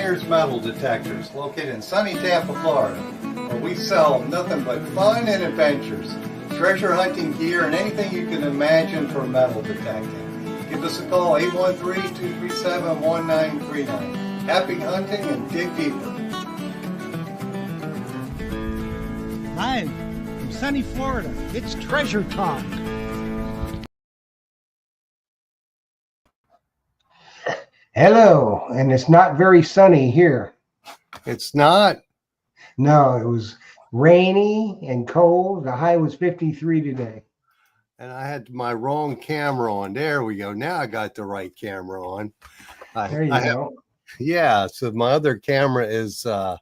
Myers Metal Detectors, located in sunny Tampa, Florida, where we sell nothing but fun and adventures, treasure hunting gear, and anything you can imagine for metal detecting. Give us a call, 813-237-1939. Happy hunting and dig deeper. Hi, from sunny Florida, it's Treasure Talk. Hello, and it's not very sunny here. It's not. No, it was rainy and cold. The high was 53 today. And I had my wrong camera on. There we go. Now I got the right camera on. There you go. Yeah, so my other camera is not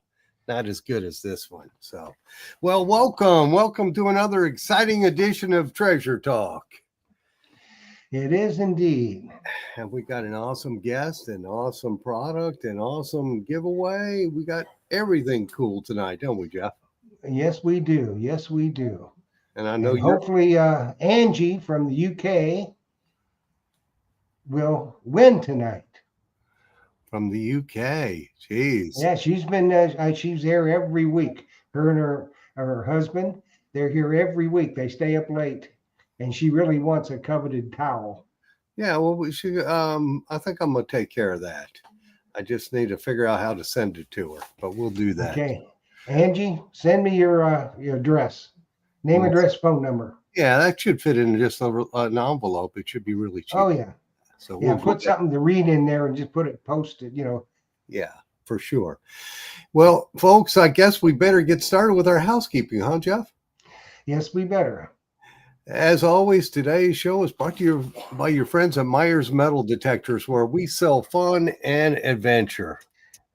as good as this one. So, well, welcome to another exciting edition of Treasure Talk. It is indeed. And we got an awesome guest, an awesome product, an awesome giveaway. We got everything cool tonight, don't we, Jeff? Yes, we do. Yes, we do. And I know hopefully Angie from the UK will win tonight. From the UK. Jeez. Yeah, she's there every week. Her and her husband, they're here every week. They stay up late. And she really wants a coveted towel. Yeah, well, I think I'm going to take care of that. I just need to figure out how to send it to her, but we'll do that. Okay. Angie, send me your address. Name, address, phone number. Yeah, that should fit in just an envelope. It should be really cheap. Oh, yeah. So we'll put something to read in there and just put it posted, Yeah, for sure. Well, folks, I guess we better get started with our housekeeping, huh, Jeff? Yes, we better. As always, today's show is brought to you by your friends at Myers Metal Detectors, where we sell fun and adventure.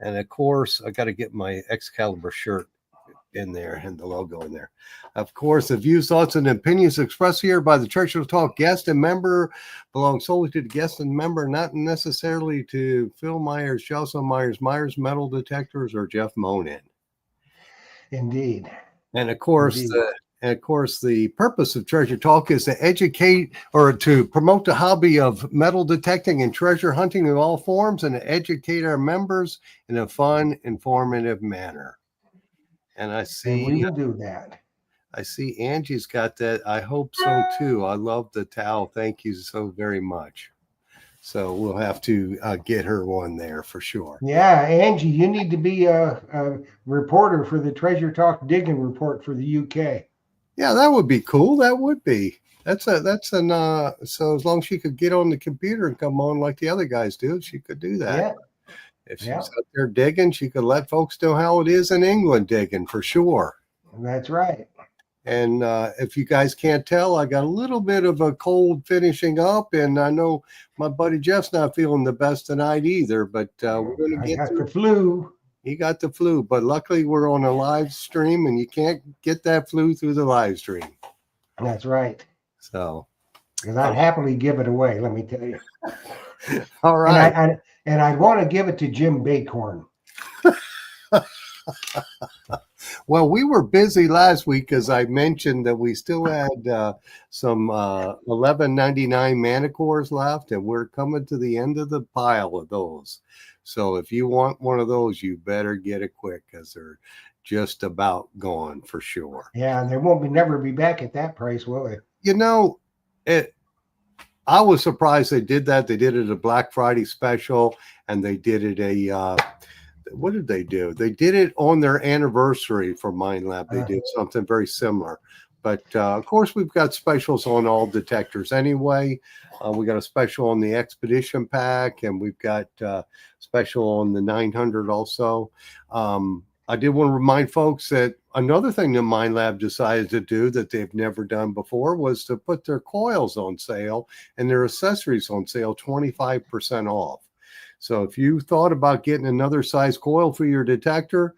And of course, I got to get my Excalibur shirt in there and the logo in there. Of course, the views, thoughts, and opinions expressed here by the Treasure Talk guest and member belong solely to the guest and member, not necessarily to Phil Myers, Jocelyn Myers, Myers Metal Detectors, or Jeff Monin. Indeed. And of course, the purpose of Treasure Talk is to educate or to promote the hobby of metal detecting and treasure hunting in all forms, and to educate our members in a fun, informative manner. And I see we will do that. I see Angie's got that. I hope so too. I love the towel. Thank you so very much. So we'll have to get her one there for sure. Yeah, Angie, you need to be a reporter for the Treasure Talk digging report for the UK. Yeah, that would be cool. That would be. So as long as she could get on the computer and come on like the other guys do, she could do that. Yeah. If she's out there digging, she could let folks know how it is in England digging for sure. That's right. And if you guys can't tell, I got a little bit of a cold finishing up, and I know my buddy Jeff's not feeling the best tonight either, but we're going to get the flu. He got the flu, but luckily we're on a live stream, and you can't get that flu through the live stream. That's right. So, because I'd happily give it away, let me tell you. All right. And I want to give it to Jim Bakhorn. Well, we were busy last week, as I mentioned, that we still had some $11.99 Manticores left, and we're coming to the end of the pile of those. So if you want one of those, you better get it quick, because they're just about gone for sure. Yeah, and they won't never be back at that price, will they? I was surprised they did that. They did it a Black Friday special, and they did it what did they do? They did it on their anniversary for Mind Lab. They did something very similar. But of course, we've got specials on all detectors anyway. We got a special on the Expedition Pack, and we've got special on the 900 also. I did want to remind folks that another thing that Mind Lab decided to do that they've never done before was to put their coils on sale and their accessories on sale 25% off. So if you thought about getting another size coil for your detector,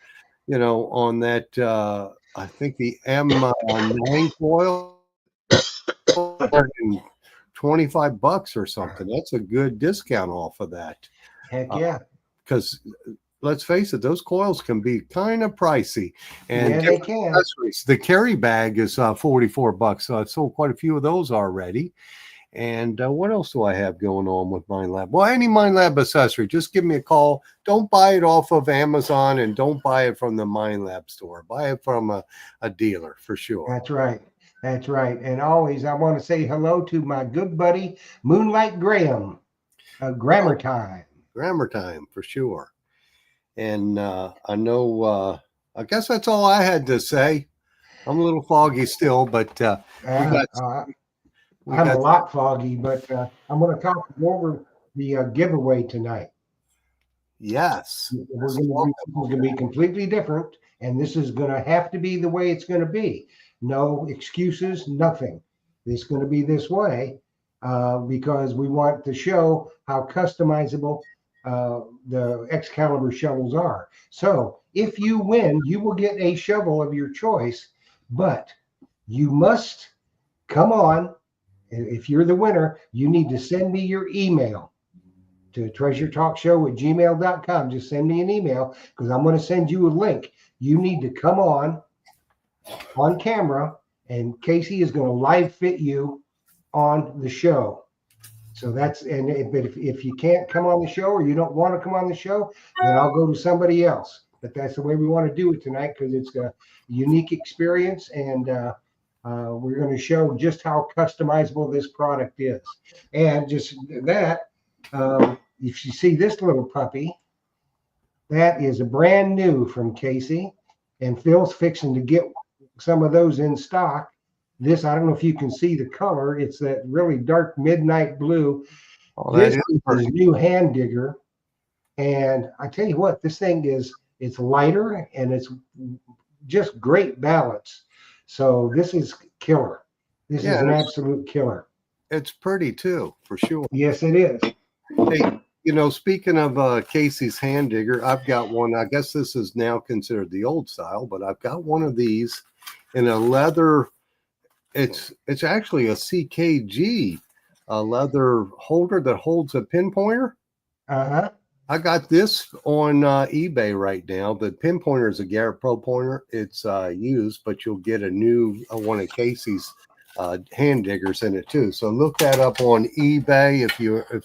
on that, I think the M9 coil, $25 or something. That's a good discount off of that. Heck yeah. Because let's face it, those coils can be kind of pricey. And yeah, they can. The carry bag is $44. So I sold quite a few of those already. And what else do I have going on with MindLab? Well, any MindLab accessory, just give me a call. Don't buy it off of Amazon and don't buy it from the MindLab store. Buy it from a dealer for sure. That's right. That's right. And always, I want to say hello to my good buddy, Moonlight Graham, Grammar Time. Grammar Time for sure. And I know, I guess that's all I had to say. I'm a little foggy still, but I'm a lot foggy, but I'm going to talk over the giveaway tonight. Yes. We're going to be completely different, and this is going to have to be the way it's going to be. No excuses, nothing. It's going to be this way because we want to show how customizable the Excalibur shovels are. So if you win, you will get a shovel of your choice, but you must come on. If you're the winner, you need to send me your email to treasuretalkshow@gmail.com. Just send me an email because I'm going to send you a link. You need to come on camera, and Casey is going to live fit you on the show. So but if you can't come on the show or you don't want to come on the show, then I'll go to somebody else. But that's the way we want to do it tonight because it's a unique experience, and we're going to show just how customizable this product is. And just that, if you see this little puppy, that is a brand new from Casey, and Phil's fixing to get some of those in stock. This, I don't know if you can see the color. It's that really dark midnight blue. Oh, this is his new hand digger. And I tell you what, this thing it's lighter and it's just great balance. So this is killer. This is an absolute killer. It's pretty too, for sure. Yes, it is. Hey, speaking of Casey's hand digger, I've got one. I guess this is now considered the old style, but I've got one of these in a leather. It's actually a CKG, a leather holder that holds a pinpointer. Uh-huh. I got this on eBay right now. The pinpointer is a Garrett Pro pointer. It's used, but you'll get a new one of Casey's hand diggers in it too. So look that up on eBay if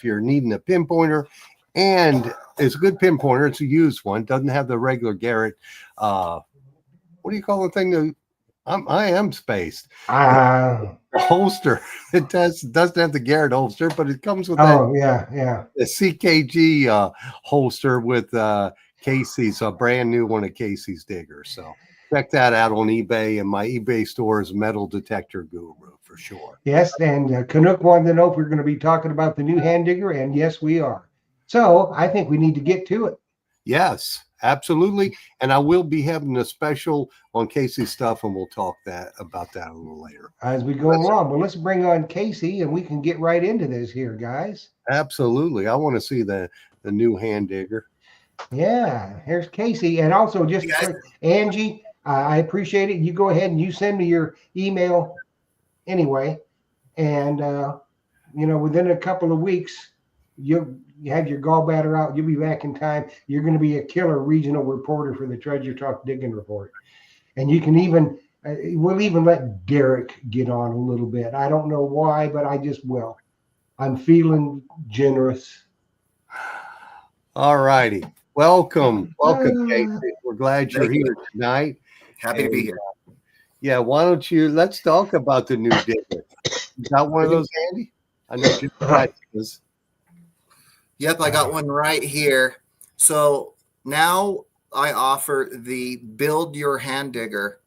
you're needing a pinpointer. And it's a good pinpointer. It's a used one. Doesn't have the regular Garrett. What do you call the thing? I am spaced. Holster. It doesn't have the Garrett holster, but it comes with the CKG holster with Casey's, a brand new one of Casey's diggers. So check that out on eBay, and my eBay store is Metal Detector Guru for sure. Yes, and Canuck wanted to know if we're going to be talking about the new hand digger, and yes, we are. So I think we need to get to it. Yes, absolutely. And I will be having a special on Casey's stuff, and we'll talk about that a little later as we go along. Well, let's bring on Casey, and we can get right into this here, guys. Absolutely. I want to see the new hand digger. Yeah, here's Casey. And also just Angie, I appreciate it. You go ahead and you send me your email anyway. And, within a couple of weeks, you have your gallbladder out. You'll be back in time. You're going to be a killer regional reporter for the Treasure Talk Digging Report. And you can we'll even let Derek get on a little bit. I don't know why, but I just will. I'm feeling generous. All righty. Welcome, Casey. We're glad you're here tonight. Happy to be here. Why don't let's talk about the new digger. You got one of those, Andy? I know you practice. Yep, I got one right here. So now I offer the build your hand digger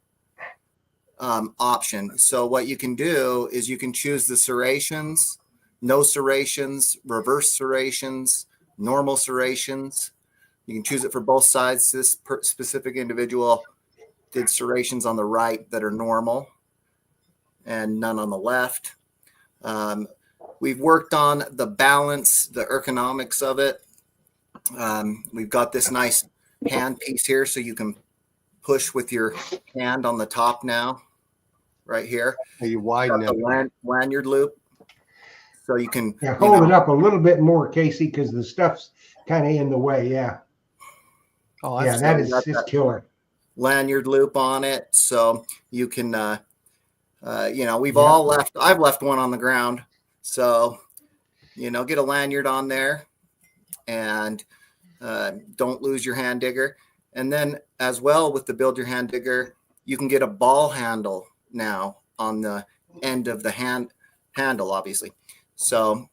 option. So what you can do is you can choose the serrations, no serrations, reverse serrations, normal serrations. You can choose it for both sides. This specific individual did serrations on the right that are normal and none on the left. We've worked on the balance, the ergonomics of it. We've got this nice hand piece here so you can push with your hand on the top now, right here. You widen the lanyard loop. So you can hold it up a little bit more, Casey, because the stuff's kind of in the way. Yeah. Oh, that is just killer. Lanyard loop on it. So you can, I've left one on the ground So, get a lanyard on there, and don't lose your hand digger. And then as well with the Build Your Hand Digger, you can get a ball handle now on the end of the handle, obviously. So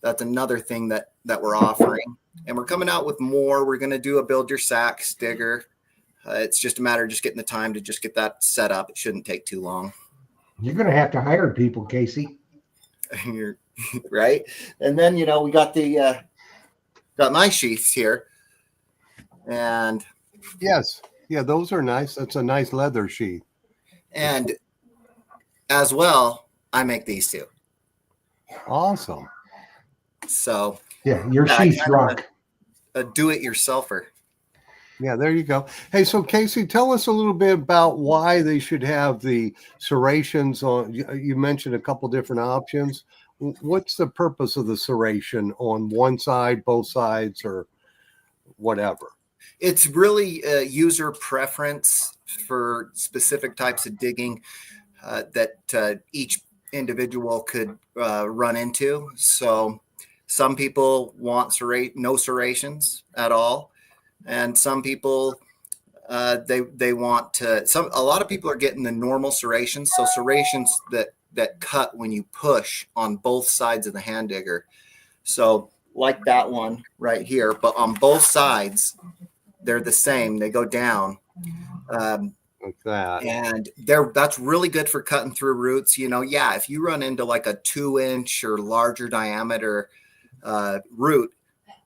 that's another thing that we're offering. And we're coming out with more. We're going to do a Build Your Sacks digger. It's just a matter of just getting the time to just get that set up. It shouldn't take too long. You're going to have to hire people, Casey. You're right. And then, we got got my sheaths here. And Yes. Yeah, those are nice. That's a nice leather sheath. And as well, I make these too. Awesome. So yeah, your sheaths rock. A do-it-yourselfer. Yeah, there you go. Hey, so Casey, tell us a little bit about why they should have the serrations on. You mentioned a couple different options. What's the purpose of the serration on one side, both sides, or whatever? It's really a user preference for specific types of digging that each individual could run into. So some people want no serrations at all. And some people, they want to, a lot of people are getting the normal serrations. So serrations that cut when you push on both sides of the hand digger. So like that one right here, but on both sides, they're the same. They go down. Like that. And that's really good for cutting through roots. If you run into like a 2-inch or larger diameter root,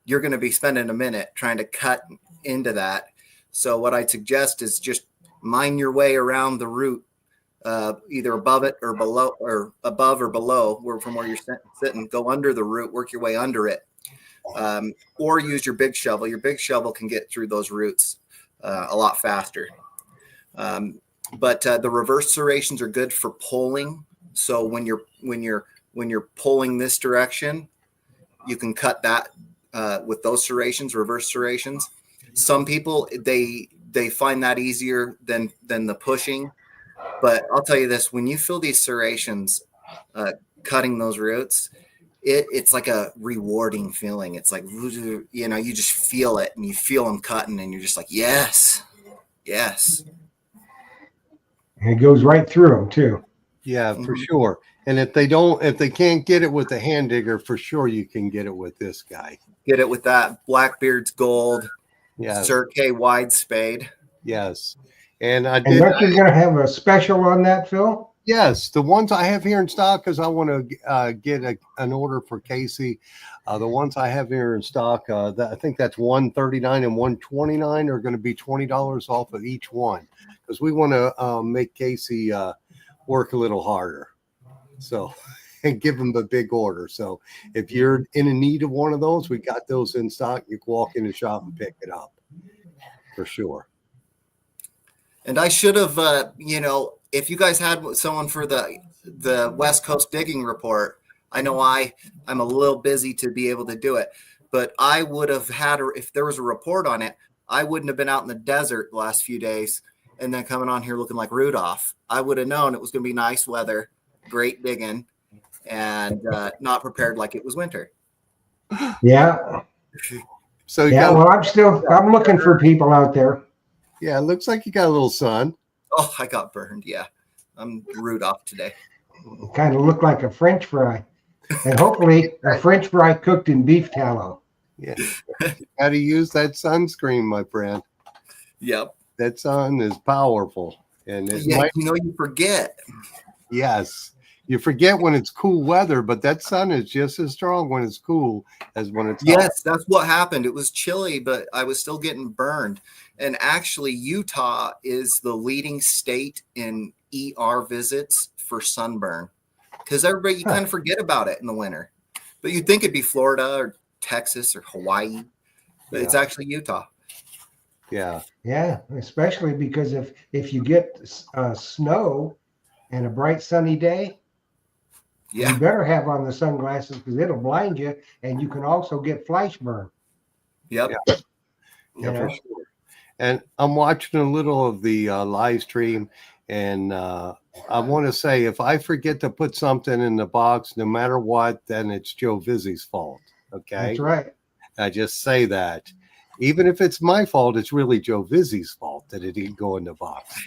you're going to be spending a minute trying to cut into that. So what I'd suggest is just mine your way around the root, either above it or below, or above or below, from where you're sitting. Go under the root, work your way under it, or use your big shovel. Your big shovel can get through those roots a lot faster. But the reverse serrations are good for pulling. So when you're pulling this direction, you can cut that with those serrations, reverse serrations. Some people they find that easier than the pushing. But I'll tell you this: when you feel these serrations cutting those roots, it's like a rewarding feeling. It's like, you just feel it, and you feel them cutting, and you're just like, yes. And it goes right through them too. Yeah, for sure. And if they can't get it with the hand digger, for sure you can get it with this guy. Get it with that Blackbeard's Gold, Yes. Sir K wide spade. Yes. And you're going to have a special on that, Phil? Yes, the ones I have here in stock, because I want to get an order for Casey. The ones I have here in stock, I think that's $139 and $129 are going to be $20 off of each one, because we want to make Casey work a little harder. So, and give him a big order. So if you're in need of one of those, we got those in stock. You can walk in the shop and pick it up for sure. And I should have, if you guys had someone for the West Coast Digging Report, I know I'm a little busy to be able to do it, but I would have had, if there was a report on it, I wouldn't have been out in the desert the last few days and then coming on here looking like Rudolph. I would have known it was going to be nice weather, great digging, and not prepared like it was winter. Yeah. So well, I'm looking for people out there. Yeah, it looks like you got a little sun. Oh, I got burned. Yeah. I'm Rudolph today. Kind of look like a French fry. And hopefully a French fry cooked in beef tallow. Yeah. Got to use that sunscreen, my friend. Yep. That sun is powerful. And you forget. Yes. You forget when it's cool weather, but that sun is just as strong when it's cool as when it's hot. Yes, that's what happened. It was chilly, but I was still getting burned. And actually, Utah is the leading state in ER visits for sunburn, because you kind of forget about it in the winter. But you'd think it'd be Florida or Texas or Hawaii, but it's actually Utah. Yeah. Yeah, especially because if you get snow and a bright sunny day, you better have on the sunglasses, because it'll blind you, and you can also get flash burn. Yep. Yeah, for sure. And I'm watching a little of the live stream, and I want to say if I forget to put something in the box, no matter what, then it's Joe Vizzi's fault. Okay. That's right. I just say that. Even if it's my fault, it's really Joe Vizzi's fault that it didn't go in the box.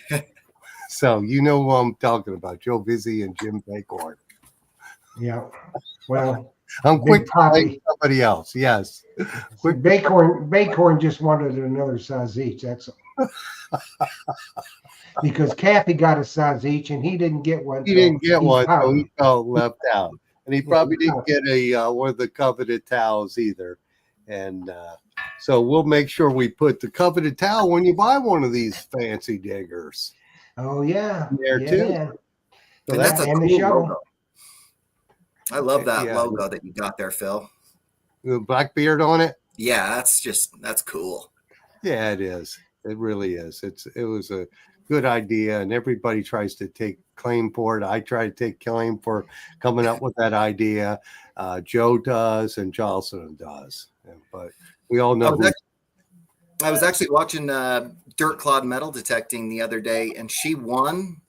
So you know who I'm talking about, Joe Vizzi and Jim Bacorn. Yeah. Well, I'm quick Big to blame Poppy. somebody else. Yes. Quick. Bacorn just wanted another size each. That's all. Because Kathy got a size each and he didn't get one. He So didn't get he's one, so pouting. he felt left out. And he Yeah, probably he's didn't get a one of the coveted towels either. And so we'll make sure we put the coveted towel when you buy one of these fancy diggers Oh yeah. there Yeah, too. man. So And that's a and the cool shovel. logo. I love that Yeah. logo that you got there, Phil. the Blackbeard on it. Yeah, that's cool. Yeah, it is. It really is. It was a good idea, and everybody tries to take claim for it. I try to take claim for coming up with that idea. Joe does, and Jocelyn does. But we all know I was actually watching Dirt Clod Metal Detecting the other day, and she won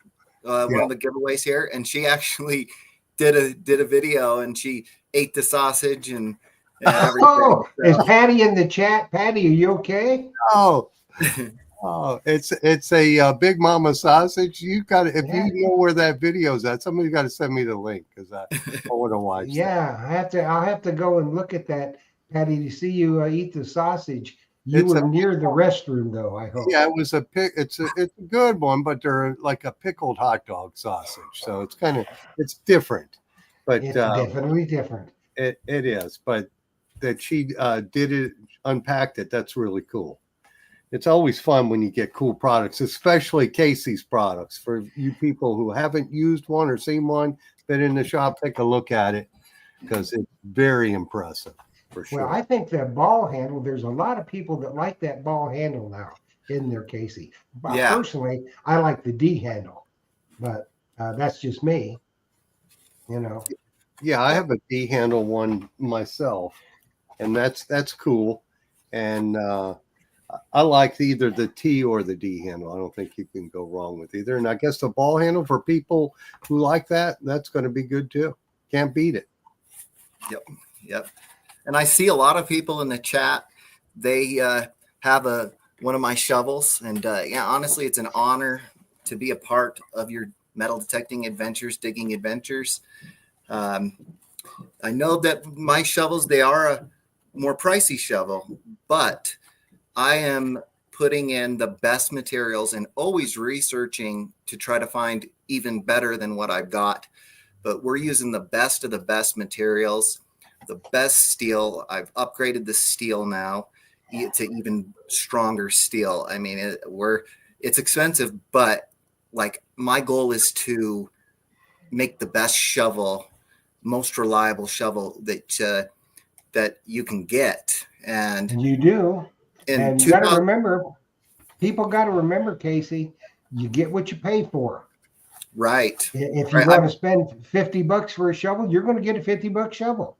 one of the giveaways here, and she actually did a video, and she ate the sausage and everything. Oh, is Patty in the chat? Patty, are you okay? Oh, it's a Big Mama sausage. You got to, if Yeah. you know where that video's at, somebody got to send me the link because I want to watch. Yeah, I'll have to go and look at that, Patty, to see you eat the sausage. You It's were a- near the restroom, though. I hope. Yeah, it was a pick. It's a good one, but they're like a pickled hot dog sausage, so it's different. But It's definitely different. it is. But that she did it, unpacked it. That's really cool. It's always fun when you get cool products, especially Casey's products. For you people who haven't used one or seen one, been in the shop, take a look at it because it's very impressive for sure. Well, I think that ball handle, there's a lot of people that like that ball handle now in their Casey. But Yeah. personally, I like the D handle, but that's just me. You know, Yeah, I have a D handle one myself, and that's cool. And I like either the T or the D handle. I don't think you can go wrong with either. And I guess the ball handle for people who like that, that's going to be good too. Can't beat it. Yep. And I see a lot of people in the chat. They have one of my shovels, and yeah, honestly, it's an honor to be a part of your metal detecting adventures, digging adventures. I know that my shovels, they are a more pricey shovel, but I am putting in the best materials and always researching to try to find even better than what I've got. But we're using the best of the best materials, the best steel. I've upgraded the steel now to even stronger steel. I mean, it's expensive, but like my goal is to make the best shovel, most reliable shovel that you can get. And you do. And you got to remember, people got to remember, Casey, you get what you pay for. Right. If you want to spend $50 for a shovel, you're going to get a $50 shovel.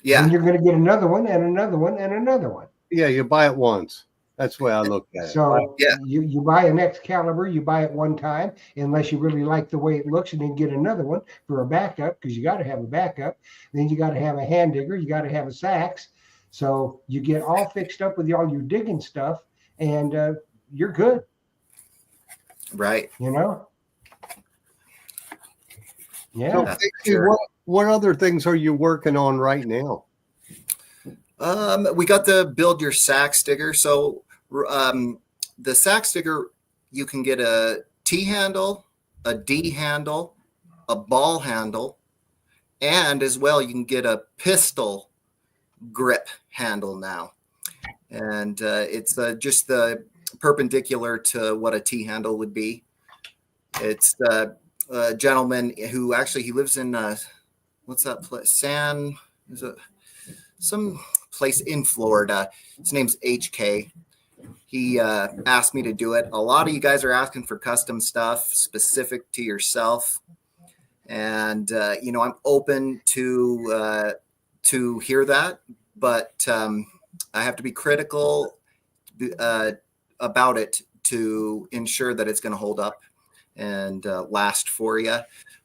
Yeah. And you're going to get another one and another one and another one. Yeah, you buy it once. That's the way I look at it. So you buy an Excalibur, you buy it one time, unless you really like the way it looks, and then get another one for a backup, because you got to have a backup. Then you got to have a hand digger, you got to have a sax. So you get all fixed up with all your digging stuff, and you're good. Right. You know? Yeah. So, what other things are you working on right now? We got the build your sax digger. So the sax digger, you can get a T handle, a D handle, a ball handle, and as well, you can get a pistol grip handle now. And it's just the perpendicular to what a T handle would be. It's the gentleman who actually, he lives in, what's that place? Some place in Florida. His name's HK. He asked me to do it. A lot of you guys are asking for custom stuff specific to yourself. And, I'm open to hear that, but I have to be critical about it to ensure that it's going to hold up. and last for you.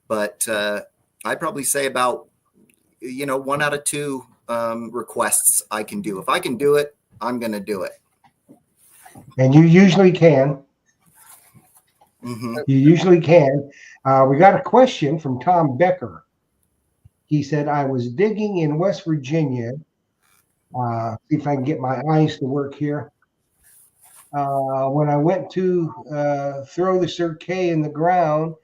But I'd probably say about 1 out of 2 requests I can do. If I can do it, I'm going to do it. And you usually can. Mm-hmm. You usually can. We got a question from Tom Becker. He said, I was digging in West Virginia. See if I can get my eyes to work here. When I went to throw the Cirque in the ground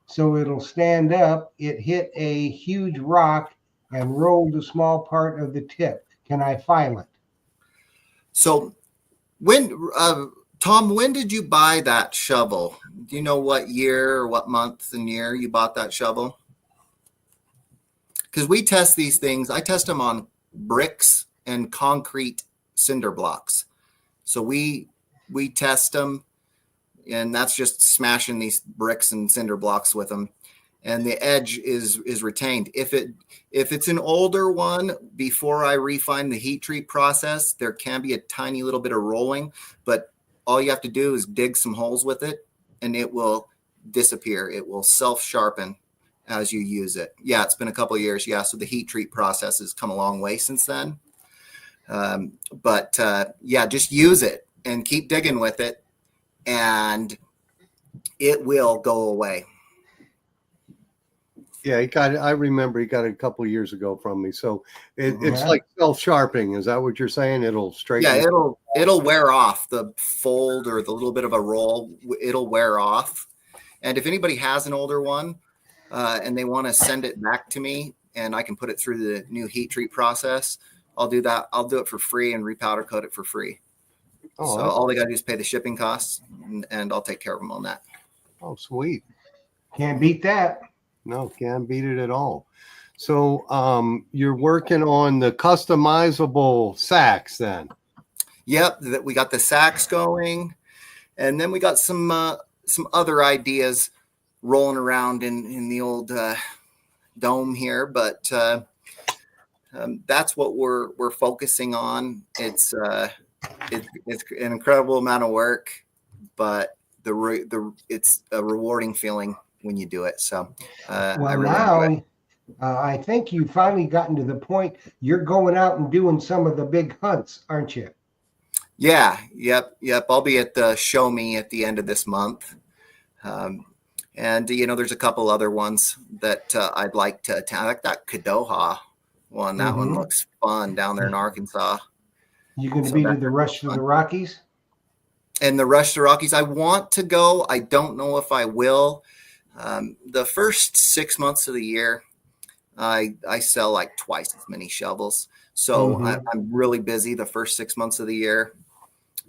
so it'll stand up, it hit a huge rock and rolled a small part of the tip. Can I file it? So Tom, when did you buy that shovel? Do you know what year or what month and year you bought that shovel? Because we test these things. I test them on bricks and concrete cinder blocks. So we test them, and that's just smashing these bricks and cinder blocks with them. And the edge is retained. If it's an older one, before I refine the heat treat process, there can be a tiny little bit of rolling, but all you have to do is dig some holes with it and it will disappear. It will self-sharpen as you use it. Yeah, it's been a couple of years. Yeah, so the heat treat process has come a long way since then. But just use it and keep digging with it, and it will go away. Yeah, I remember he got it a couple of years ago from me. So it's Yeah. like self-sharpening. Is that what you're saying? It'll straighten. Yeah, it'll wear off the fold or the little bit of a roll. It'll wear off. And if anybody has an older one and they want to send it back to me and I can put it through the new heat treat process, I'll do that. I'll do it for free and repowder coat it for free. Oh, So all they got to do is pay the shipping costs, and I'll take care of them on that. oh, sweet. Can't beat that. No, can't beat it at all. So you're working on the customizable sacks then? Yep, that we got the sacks going, and then we got some other ideas rolling around in the old dome here, but that's what we're focusing on. It's an incredible amount of work, but it's a rewarding feeling when you do it. So I really enjoy it. I think you finally gotten to the point you're going out and doing some of the big hunts, aren't you? Yeah, yep. I'll be at the Show Me at the end of this month. And there's a couple other ones that I'd like to attend. Like that Kadoha one. That one looks fun down there in Arkansas. You going to be to the Rush to the Rockies? And the Rush to the Rockies, I want to go. I don't know if I will. The first 6 months of the year, I sell like twice as many shovels. So I'm really busy the first 6 months of the year.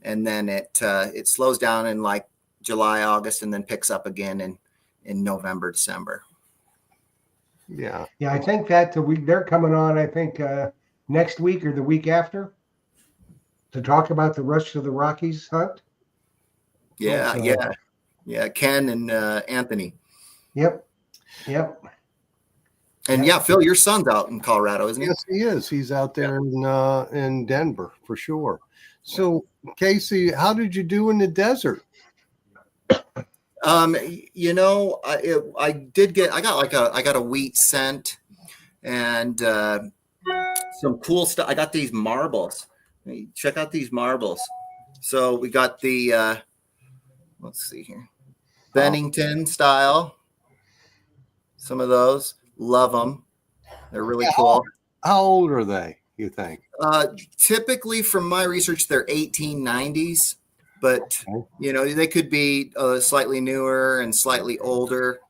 And then it slows down in like July, August, and then picks up again in November, December. Yeah, I think that they're coming on, I think, next week or the week after to talk about the Rush to the Rockies hunt. Yeah. Ken and Anthony. Yep. And Phil, your son's out in Colorado, isn't he? Yes, he is. He's out there in Denver for sure. So, Casey, how did you do in the desert? I got a wheat scent and some cool stuff. I got these marbles. Check out these marbles. So we got the let's see here, Bennington style. Some of those, love them. They're really cool. How old are they, you think? Typically, from my research, they're 1890s. But, they could be slightly newer and slightly older.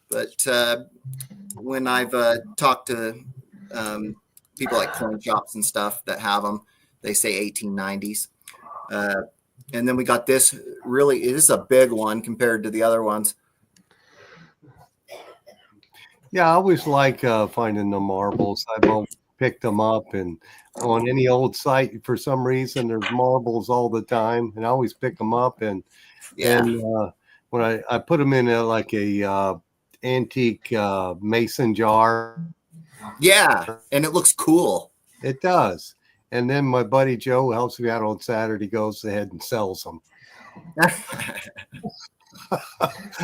But when I've talked to people like coin shops and stuff that have them, they say 1890s. And then we got this it is a big one compared to the other ones. Yeah, I always like finding the marbles. I've always picked them up, and on any old site, for some reason, there's marbles all the time, and I always pick them up. And when I put them in a antique mason jar. Yeah, and it looks cool. It does. And then my buddy Joe helps me out on Saturday, goes ahead and sells them.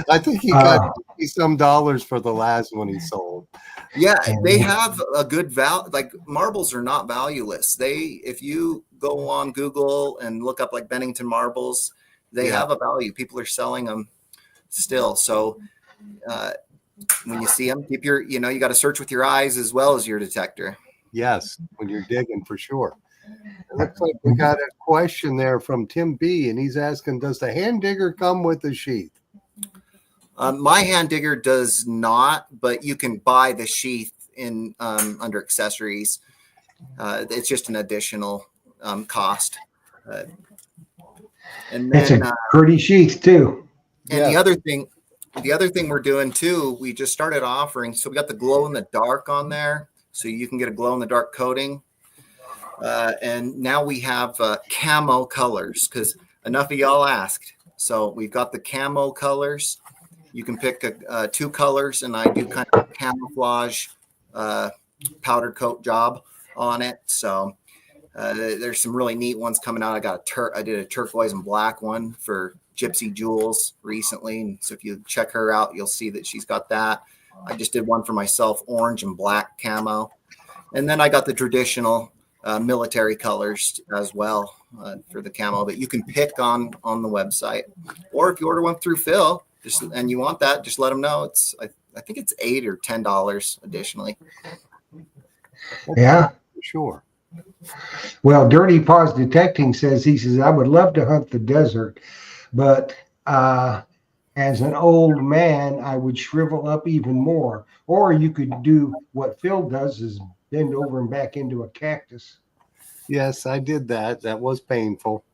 I think he got Uh, some dollars for the last one he sold. Yeah, And- they have a good value. Like marbles are not valueless. If you go on Google and look up like Bennington marbles, they Yeah. have a value. People are selling them still. So uh, when you see them, keep you got to search with your eyes as well as your detector. Yes, when you're digging for sure. It looks like we got a question there from Tim B, and he's asking, does the hand digger come with a sheath? My hand digger does not, but you can buy the sheath in under accessories. It's just an additional cost. And It's then a pretty sheath too. and Yeah. the other thing we're doing too, we just started offering. So we got the glow in the dark on there, so you can get a glow in the dark coating. And now we have camo colors because enough of y'all asked. So we've got the camo colors. You can pick two colors, and I do kind of a camouflage powder coat job on it. So there's some really neat ones coming out. I did a turquoise and black one for Gypsy Jules recently, and so if you check her out, you'll see that she's got that. I just did one for myself, orange and black camo, and then I got the traditional military colors as well for the camo that you can pick on the website, or if you order one through Phil, and you want that, just let them know. I think it's $8 or $10 additionally. Yeah. For sure. Well, Dirty Paws Detecting says, I would love to hunt the desert, but as an old man, I would shrivel up even more. Or you could do what Phil does, is bend over and back into a cactus. Yes, I did that. That was painful.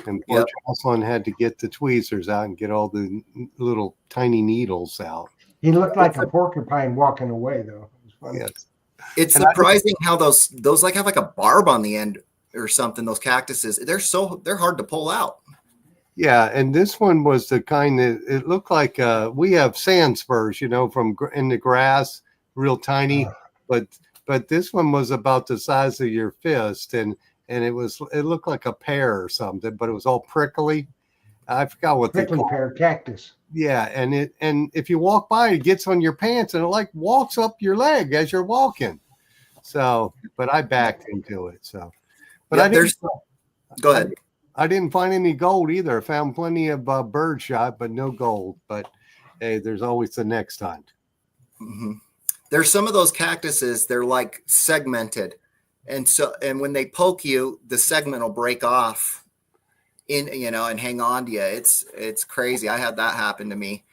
And poor Yep. Jocelyn had to get the tweezers out and get all the little tiny needles out. He looked like a porcupine walking away, though. It was funny. Yes. It's And I surprising how those like have like a barb on the end or something. Those cactuses, they're hard to pull out. Yeah, and this one was the kind that it looked like we have sand spurs, from in the grass, real tiny, but this one was about the size of your fist, and it looked like a pear or something, but it was all prickly. I forgot what they Prickly call it. pear cactus. Yeah, and if you walk by, it gets on your pants and it like walks up your leg as you're walking. So, but I backed into it. So, but Yeah, go ahead. I didn't find any gold either. I found plenty of bird shot, but no gold. But hey, there's always the next hunt. Mm-hmm. There's some of those cactuses, they're like segmented. And when they poke you, the segment will break off and hang on to you. It's crazy. I had that happen to me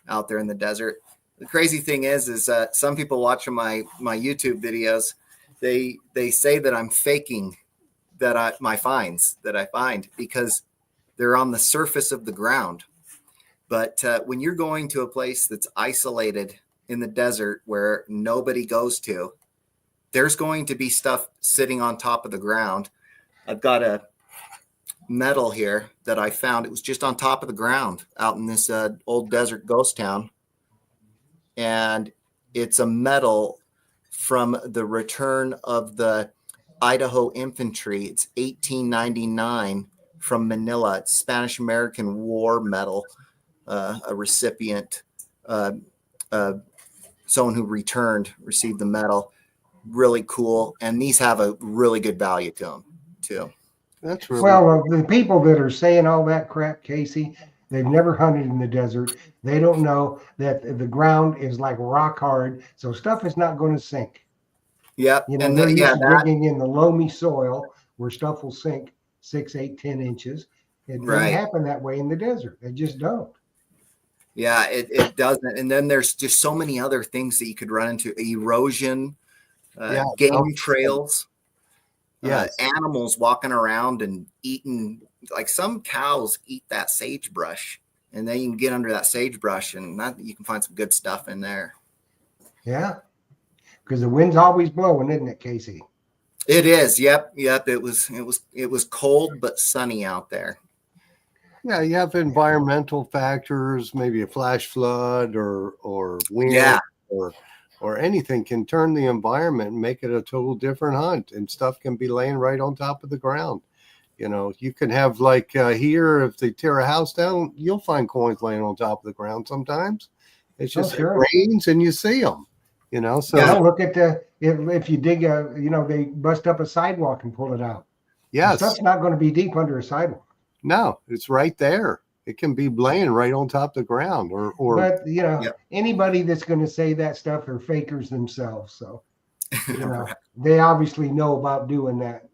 out there in the desert. The crazy thing is some people watching my YouTube videos, they say that I'm faking my finds that I find because they're on the surface of the ground. But when you're going to a place that's isolated in the desert where nobody goes to, there's going to be stuff sitting on top of the ground. I've got a metal here that I found. It was just on top of the ground out in this old desert ghost town. And it's a medal from the return of the Idaho infantry. It's 1899 from Manila. It's Spanish American War medal, a recipient, someone who returned received the medal. Really cool. And these have a really good value to them too. That's really Well, the people that are saying all that crap, Casey, they've never hunted in the desert. They don't know that the ground is like rock hard, so stuff is not going to sink. Yep. And they're used to digging in the loamy soil where stuff will sink 6, 8, 10 inches. It doesn't happen that way in the desert. They just don't. Yeah, it doesn't. And then there's just so many other things that you could run into: erosion, game trails. Yes. Animals walking around and eating, like some cows eat that sagebrush, and then you can get under that sagebrush and you can find some good stuff in there. Yeah, because the wind's always blowing, isn't it, Casey? It is. Yep. It was cold but sunny out there. Yeah, you have environmental factors, maybe a flash flood or wind, or anything can turn the environment and make it a total different hunt, and stuff can be laying right on top of the ground. You know, you can have like here, if they tear a house down, you'll find coins laying on top of the ground sometimes. It's just sure. it rains and you see them. You know, so Yeah, look at if you dig they bust up a sidewalk and pull it out. yes, The stuff's not going to be deep under a sidewalk. no, it's right there. It can be laying right on top of the ground, or But anybody that's going to say that stuff are fakers themselves. So Right. they obviously know about doing that.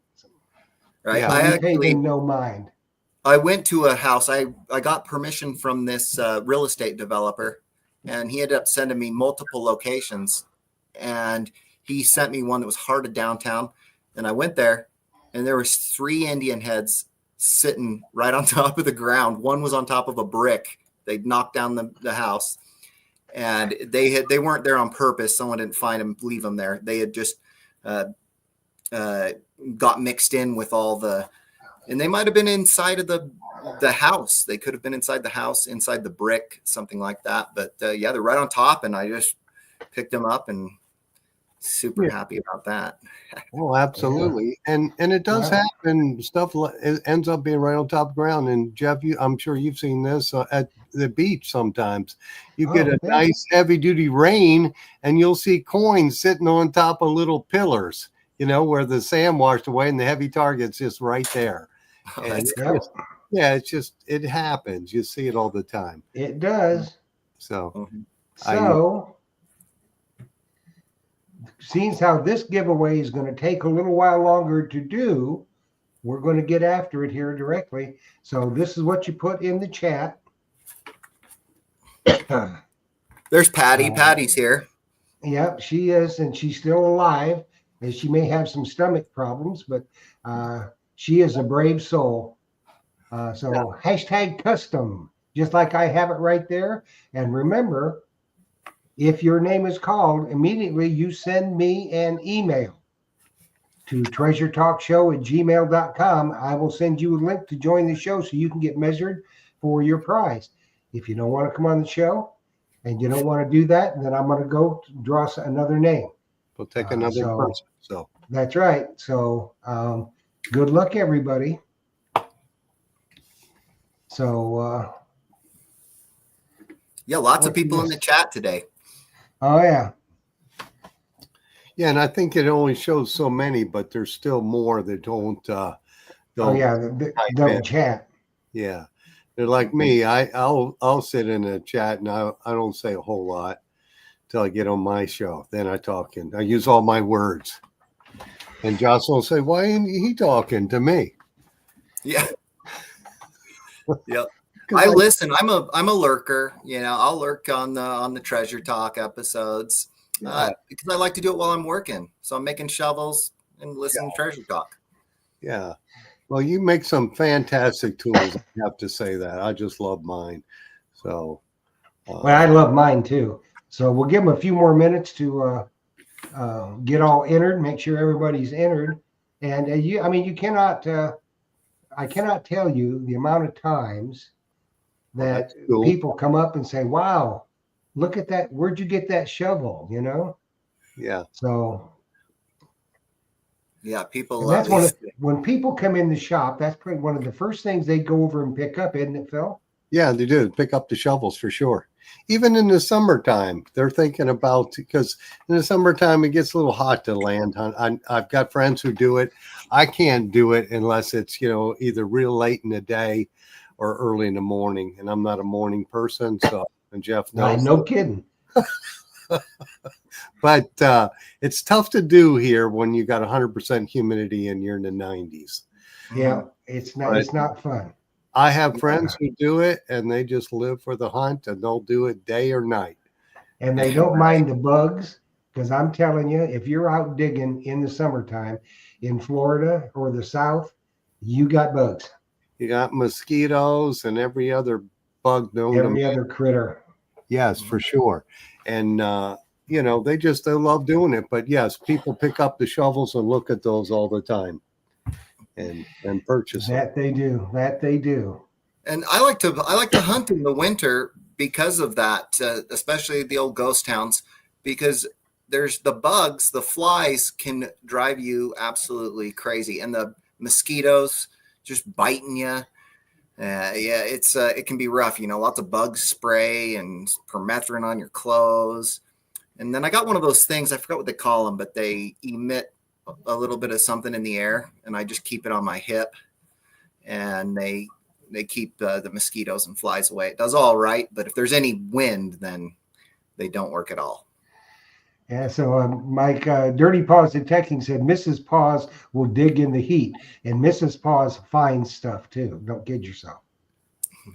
Right. Yeah. So I we pay actually them no mind. I went to a house. I got permission from this real estate developer, and he ended up sending me multiple locations. And he sent me one that was heart of downtown. And I went there, and there was 3 Indian heads sitting right on top of the ground. One was on top of a brick. They'd knocked down the house, and they weren't there on purpose. Someone didn't find them, leave them there. They had just got mixed in with all and they might have been inside of the house. They could have been inside the house, inside the brick, something like that. But yeah, they're right on top, and I just picked them up and super happy about that. oh, absolutely, and it does happen. Stuff it ends up being right on top of the ground. And Jeff, I'm sure you've seen this at the beach. Sometimes you get a nice heavy duty rain, and you'll see coins sitting on top of little pillars. You know, where the sand washed away, and the heavy target's just right there. Oh, And that's it's just, it happens. You see it all the time. It does. So, seeing how this giveaway is going to take a little while longer to do, we're going to get after it here directly. So this is what you put in the chat. There's Patty. Patty's here. Yep, she is, and she's still alive. And she may have some stomach problems, but she is a brave soul. So hashtag custom, just like I have it right there. And remember, if your name is called, immediately you send me an email to treasuretalkshow@gmail.com. I will send you a link to join the show so you can get measured for your prize. If you don't want to come on the show and you don't want to do that, then I'm going to go draw another name. we'll take another person. So that's right. So good luck, everybody. So yeah, lots of people in the chat today. Oh yeah. Yeah, and I think it only shows so many, but there's still more that don't Don't chat. Yeah. They're like me. I'll sit in a chat and I don't say a whole lot till I get on my show. Then I talk and I use all my words. And Jocelyn will say, why ain't he talking to me? Yeah. Yep. I listen. I'm a lurker. You know, I'll lurk on the Treasure Talk episodes because I like to do it while I'm working. So I'm making shovels and listening to Treasure Talk. Yeah. Well, you make some fantastic tools. I have to say that. I just love mine. So. Well, I love mine too. So we'll give them a few more minutes to get all entered. Make sure everybody's entered. And you cannot. I cannot tell you the amount of times that people come up and say, wow, look at that. Where'd you get that shovel? You know? Yeah. So. Yeah, people love when people come in the shop, that's probably one of the first things they go over and pick up, isn't it, Phil? Yeah, they do. Pick up the shovels for sure. Even in the summertime, they're thinking about, because in the summertime, it gets a little hot to land hunt. I've got friends who do it. I can't do it unless it's, either real late in the day or early in the morning. And I'm not a morning person. So, and Jeff knows. No kidding. But it's tough to do here when you got 100% humidity and you're in the 90s. Yeah, it's not fun. I have friends who do it and they just live for the hunt and they'll do it day or night. And they don't mind the bugs, because I'm telling you, if you're out digging in the summertime in Florida or the South, you got bugs. You got mosquitoes and every other bug known. Every other critter. Yes, for sure. And, they love doing it. But yes, people pick up the shovels and look at those all the time and purchase that. They do. That they do. And I like to hunt in the winter because of that, especially the old ghost towns, because there's the bugs, the flies can drive you absolutely crazy. And the mosquitoes, just biting you. Yeah, it can be rough. Lots of bug spray and permethrin on your clothes. And then I got one of those things. I forgot what they call them, but they emit a little bit of something in the air, and I just keep it on my hip, and they keep the mosquitoes and flies away. It does all right, but if there's any wind, then they don't work at all. Yeah, so Mike, Dirty Paws Detecting said Mrs. Paws will dig in the heat, and Mrs. Paws finds stuff too. Don't kid yourself.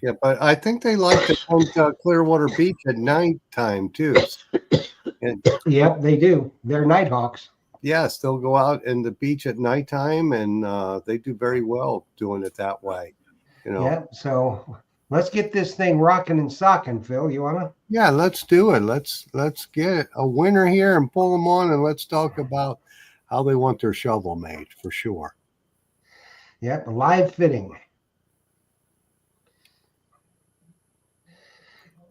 Yeah, but I think they like to come to Clearwater Beach at nighttime too. And Yep, they do. They're nighthawks. yes, they'll go out in the beach at nighttime, and they do very well doing it that way. Yeah, so let's get this thing rocking and socking, Phil. You wanna? Yeah, let's do it. Let's get a winner here and pull them on, and let's talk about how they want their shovel made for sure. Yep, live fitting.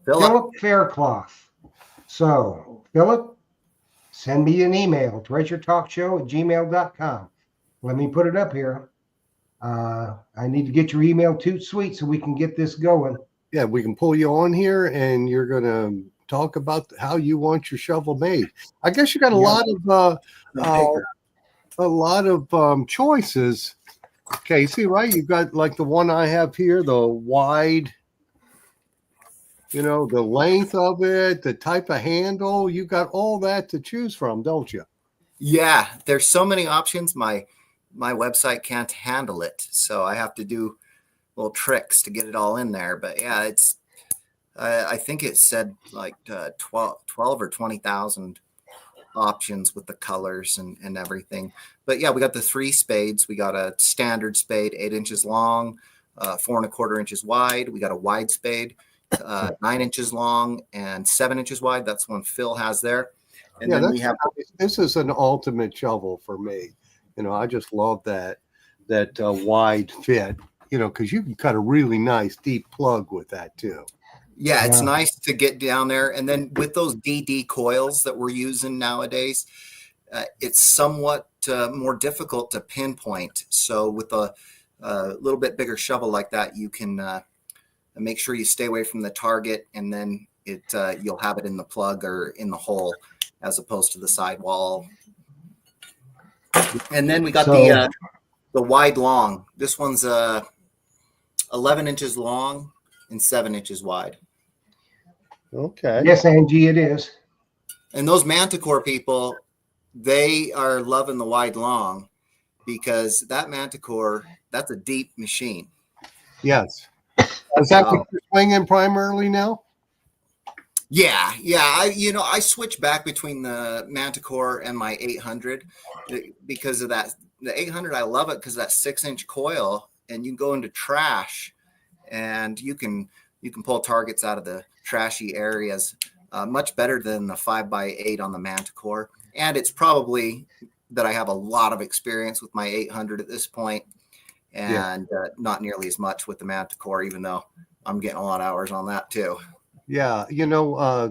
Philip Faircloth. So, Philip, send me an email, treasuretalkshow@gmail.com. Let me put it up here. I need to get your email toot sweet so we can get this going. Yeah, we can pull you on here, and you're going to talk about how you want your shovel made. I guess you got a lot of choices, Casey, right? You've got like the one I have here, the wide, the length of it, the type of handle. You got all that to choose from, don't you? Yeah, there's so many options. My website can't handle it, so I have to do little tricks to get it all in there. But yeah, it's I think it said like 12 or 20,000 options with the colors and everything. But yeah, we got the 3 spades. We got a standard spade, 8 inches long, 4 1/4 inches wide. We got a wide spade, 9 inches long and 7 inches wide. That's one Phil has there. And then we have this is an ultimate shovel for me. I just love that wide fit, because you can cut a really nice deep plug with that too. Yeah, it's nice to get down there. And then with those DD coils that we're using nowadays, it's somewhat more difficult to pinpoint. So with a little bit bigger shovel like that, you can make sure you stay away from the target, and then you'll have it in the plug or in the hole as opposed to the sidewall. And then we got the wide long. This one's 11 inches long and 7 inches wide. Okay. Yes, Angie, it is. And those Manticore people, they are loving the wide long because that Manticore, that's a deep machine. Yes. Is that what you're swinging primarily now? Yeah. I switch back between the Manticore and my 800 because of that. The 800, I love it because that 6-inch coil, and you can go into trash, and you can pull targets out of the trashy areas much better than the 5x8 on the Manticore. And it's probably that I have a lot of experience with my 800 at this point, and not nearly as much with the Manticore, even though I'm getting a lot of hours on that too. Yeah.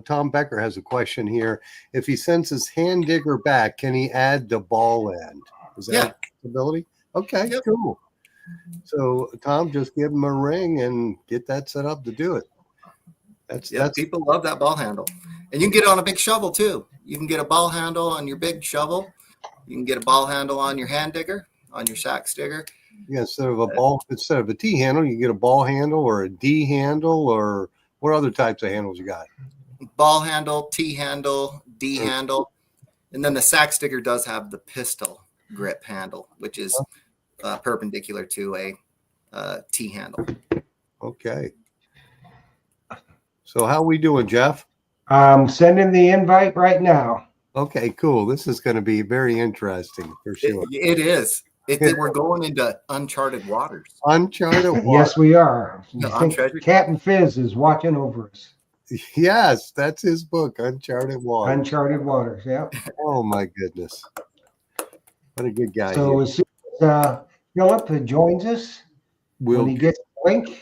Tom Becker has a question here. If he sends his hand digger back, can he add the ball end? Is that a possibility? Okay, cool. So Tom, just give him a ring and get that set up to do it. That's People love that ball handle. And you can get it on a big shovel too. You can get a ball handle on your big shovel. You can get a ball handle on your hand digger, on your sax digger. Yeah, instead of a T handle, you get a ball handle or a D handle, or what other types of handles you got? Ball handle, T handle, D handle. And then the sax digger does have the pistol grip handle, which is perpendicular to a T handle. Okay. So how we doing, Jeff? I'm sending the invite right now. Okay, cool. This is going to be very interesting for sure. It is. We're going into uncharted waters. Uncharted waters. Yes, we are. No, Captain Fizz is watching over us. Yes, that's his book, Uncharted Waters. Uncharted Waters, yeah. Oh, my goodness. What a good guy. So as soon as Philip joins us, when he gets the link,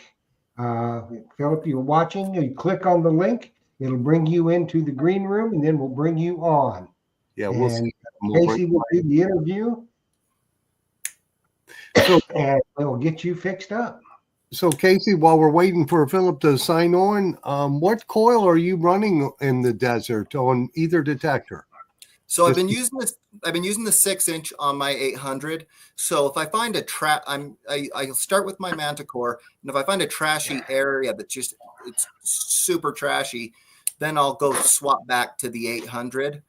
Philip, you're watching, you click on the link, it'll bring you into the green room, and then we'll bring you on. Yeah, we'll see. Casey will do the interview. So, and we'll get you fixed up. so Casey, while we're waiting for Philip to sign on, what coil are you running in the desert on either detector? So I've Just- been using this. I've been using the 6-inch on my 800. So if I find a trap, I'll start with my Manticore, and if I find a trashy area that's just it's super trashy, then I'll go swap back to the 800.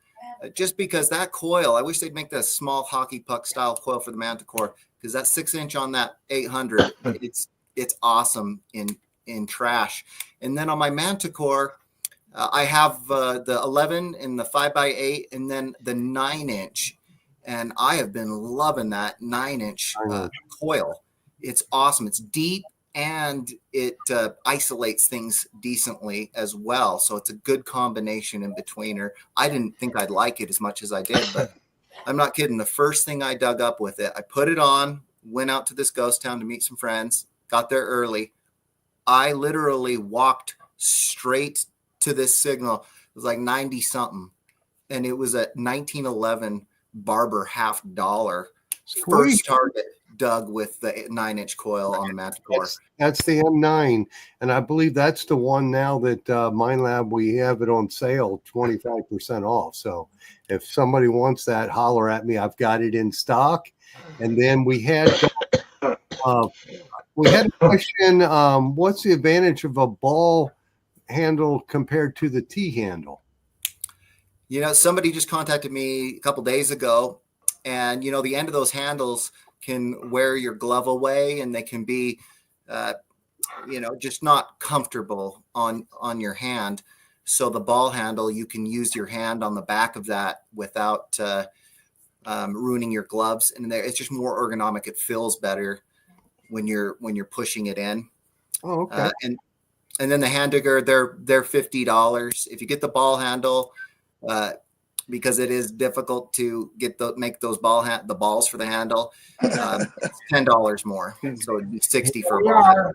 Just because that coil, I wish they'd make that small hockey puck style coil for the Manticore, because that 6-inch on that 800, it's awesome in trash. And then on my Manticore, I have the 11 and the 5x8, and then the 9-inch, and I have been loving that 9-inch coil. It's awesome. It's deep, and it isolates things decently as well. So it's a good combination in betweener. I didn't think I'd like it as much as I did, but I'm not kidding. The first thing I dug up with it, I put it on, went out to this ghost town to meet some friends, got there early. I literally walked straight to this signal. It was like 90 something, and it was a 1911 Barber $50. First target dug with the 9-inch coil on the Manticore. That's the M9, and I believe that's the one now that MindLab, we have it on sale 25% off. So if somebody wants that, holler at me. I've got it in stock. And then we had a question. What's the advantage of a ball handle compared to the T handle? You know, somebody just contacted me a couple days ago, and you know, the end of those handles can wear your glove away, and they can be just not comfortable on your hand. So the ball handle, you can use your hand on the back of that without ruining your gloves, and it's just more ergonomic. It feels better when you're pushing it in. Oh, okay. And then the hand digger, they're $50. If you get the ball handle, because it is difficult to make those the balls for the handle, it's $10 more. So it'd be $60 for a ball handle.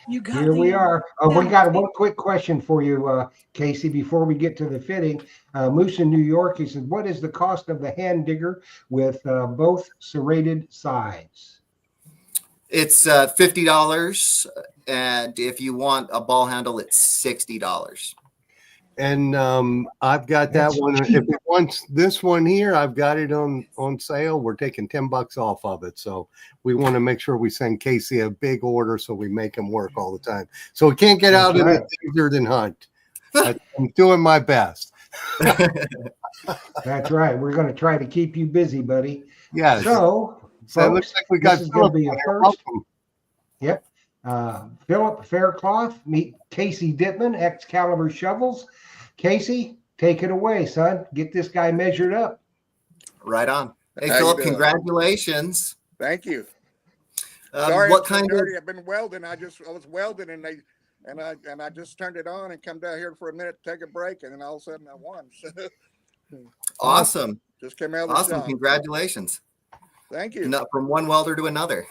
Here we are. We got one quick question for you, Casey, before we get to the fitting. Moose in New York, he said, what is the cost of the hand digger with both serrated sides? It's $50, and if you want a ball handle, it's $60. And I've got that one. If it wants this one here, I've got it on sale. We're taking $10 off of it. So we want to make sure we send Casey a big order so we make him work all the time. So we can't get out of it easier than Hunt. I'm doing my best. That's right. We're going to try to keep you busy, buddy. Yes. So it looks like we got this is going to be a first. Welcome. Yep. Philip Faircloth, meet Casey Dittman, Excalibur Shovels. Casey, take it away, son. Get this guy measured up. Right on. Hey, How Philip, you doing? congratulations. Thank you. Sorry, what it's kind dirty. of? I've been welding. I was welding, and I just turned it on and come down here for a minute to take a break, and then all of a sudden I won. Awesome. Just came out of the Awesome. shop. Congratulations. Thank you. From one welder to another.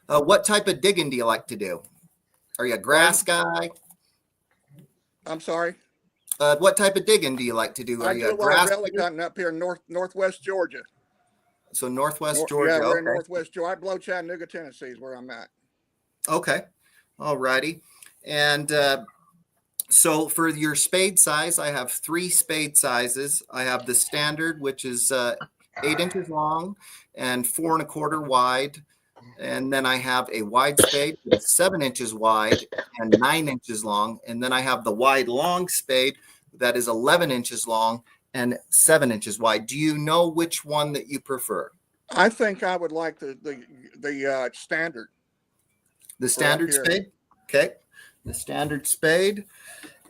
What type of digging do you like to do? Are you a grass guy? I'm sorry. What type of digging do you like to do? Are I you do a a lot of grass relic digger? hunting up here in northwest Georgia. So Northwest Georgia. Yeah, we're okay. in Northwest Georgia. I below Chattanooga, Tennessee is where I'm at. Okay. All righty. And so for your spade size, I have 3 spade sizes. I have the standard, which is 8 inches long and 4 1/4 wide. And then I have a wide spade that's 7 inches wide and 9 inches long. And then I have the wide long spade that is 11 inches long and 7 inches wide. Do you know which one that you prefer? I think I would like the standard. The standard here. spade? Okay. The standard spade.